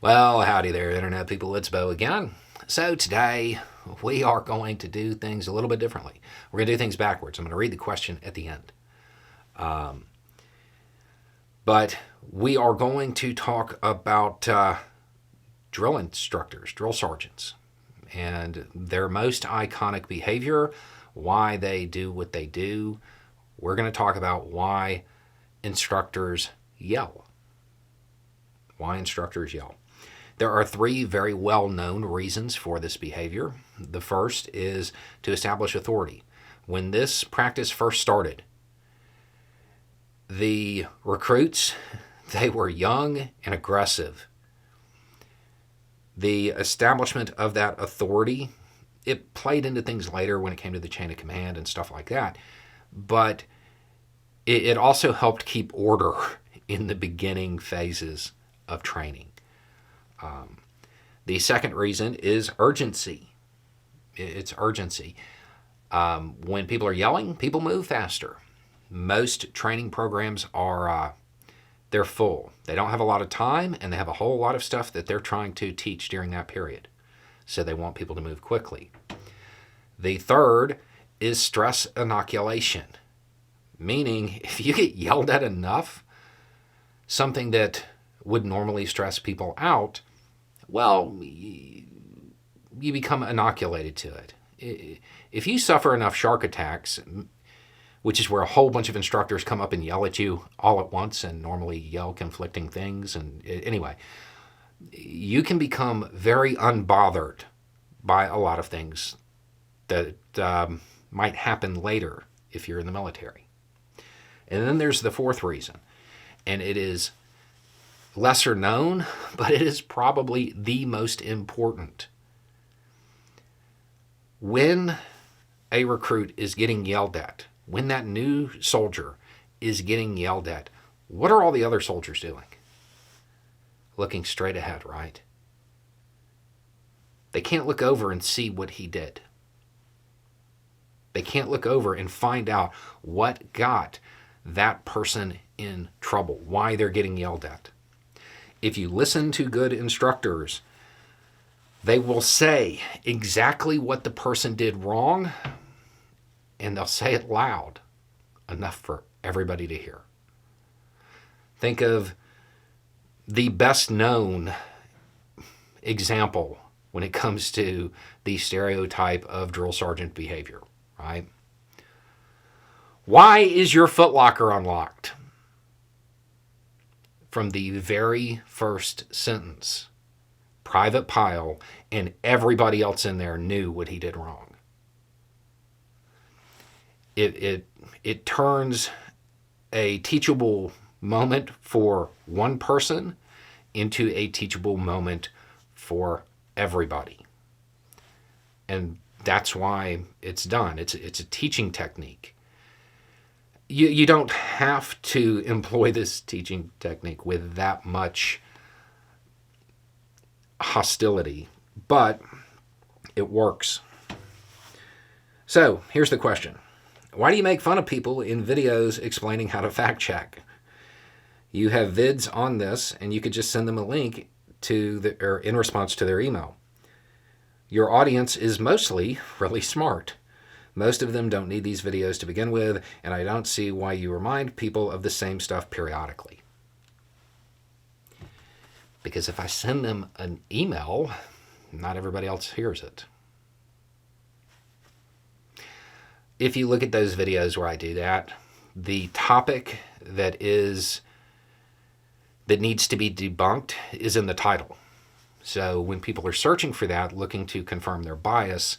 Well, howdy there, Internet people. It's Bo again. So, today we are going to do things a little bit differently. We're going to do things backwards. I'm going to read the question at the end. But we are going to talk about drill instructors, drill sergeants, and their most iconic behavior, why they do what they do. We're going to talk about why instructors yell. Why instructors yell. There are three very well-known reasons for this behavior. The first is to establish authority. When this practice first started, the recruits, they were young and aggressive. The establishment of that authority, it played into things later when it came to the chain of command and stuff like that, but it also helped keep order in the beginning phases of training. The second reason is urgency. It's urgency. When people are yelling, people move faster. Most training programs are they're full. They don't have a lot of time, and they have a whole lot of stuff that they're trying to teach during that period. So they want people to move quickly. The third is stress inoculation, meaning if you get yelled at enough, something that would normally stress people out, well, you become inoculated to it. If you suffer enough shark attacks, which is where a whole bunch of instructors come up and yell at you all at once and normally yell conflicting things, and anyway, you can become very unbothered by a lot of things that might happen later if you're in the military. And then there's the fourth reason, and it is lesser known, but it is probably the most important. When a recruit is getting yelled at, when that new soldier is getting yelled at, what are all the other soldiers doing? Looking straight ahead, right? They can't look over and see what he did. They can't look over and find out what got that person in trouble, why they're getting yelled at. If you listen to good instructors, they will say exactly what the person did wrong, and they'll say it loud enough for everybody to hear. Think of the best known example when it comes to the stereotype of drill sergeant behavior, right? Why is your footlocker unlocked? From the very first sentence, Private Pyle and everybody else in there knew what he did wrong. It turns a teachable moment for one person into a teachable moment for everybody. And that's why it's done. It's a teaching technique. You don't have to employ this teaching technique with that much hostility, but it works. So here's the question. Why do you make fun of people in videos explaining how to fact check? You have vids on this, and you could just send them a link or in response to their email. Your audience is mostly really smart. Most of them don't need these videos to begin with, and I don't see why you remind people of the same stuff periodically. Because if I send them an email, not everybody else hears it. If you look at those videos where I do that, the topic that needs to be debunked is in the title. So when people are searching for that, looking to confirm their bias,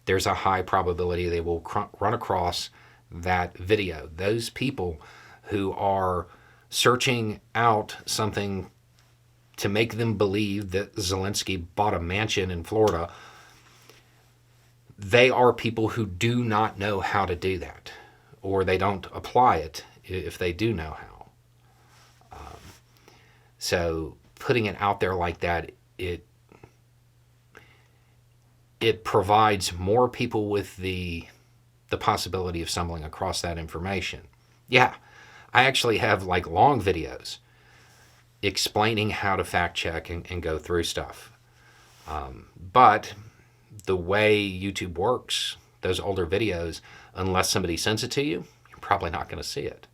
there's a high probability they will run across that video. Those people who are searching out something to make them believe that Zelensky bought a mansion in Florida, they are people who do not know how to do that, or they don't apply it if they do know how. So putting it out there like that, it provides more people with the possibility of stumbling across that information. Yeah, I actually have like long videos explaining how to fact check and go through stuff. But the way YouTube works, those older videos, unless somebody sends it to you, you're probably not going to see it.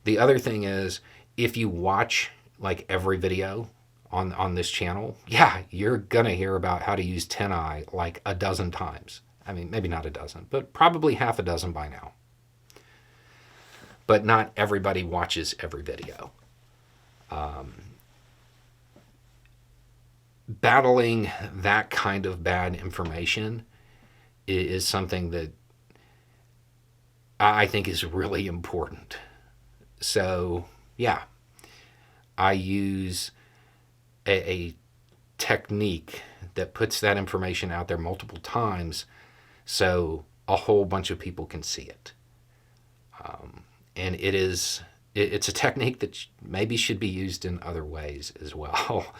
The other thing is, if you watch like every video on this channel, yeah, you're going to hear about how to use 10i like a dozen times. I mean, maybe not a dozen, but probably half a dozen by now. But not everybody watches every video. Battling that kind of bad information is something that I think is really important. So, yeah, I use a technique that puts that information out there multiple times so a whole bunch of people can see it. And it's a technique that maybe should be used in other ways as well.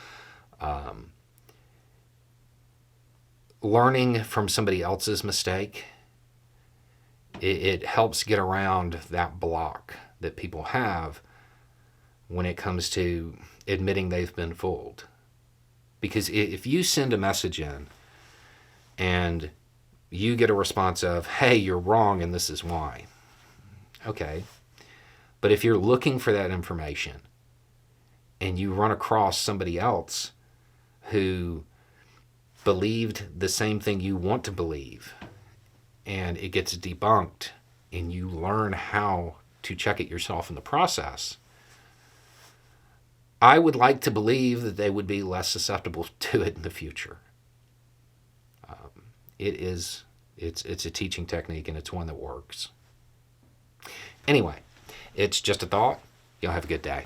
Learning from somebody else's mistake, it helps get around that block that people have when it comes to admitting they've been fooled. Because if you send a message in and you get a response of, hey, you're wrong and this is why. Okay. But if you're looking for that information and you run across somebody else who believed the same thing you want to believe and it gets debunked and you learn how to check it yourself in the process, I would like to believe that they would be less susceptible to it in the future. It's a teaching technique, and it's one that works. Anyway, it's just a thought. Y'all have a good day.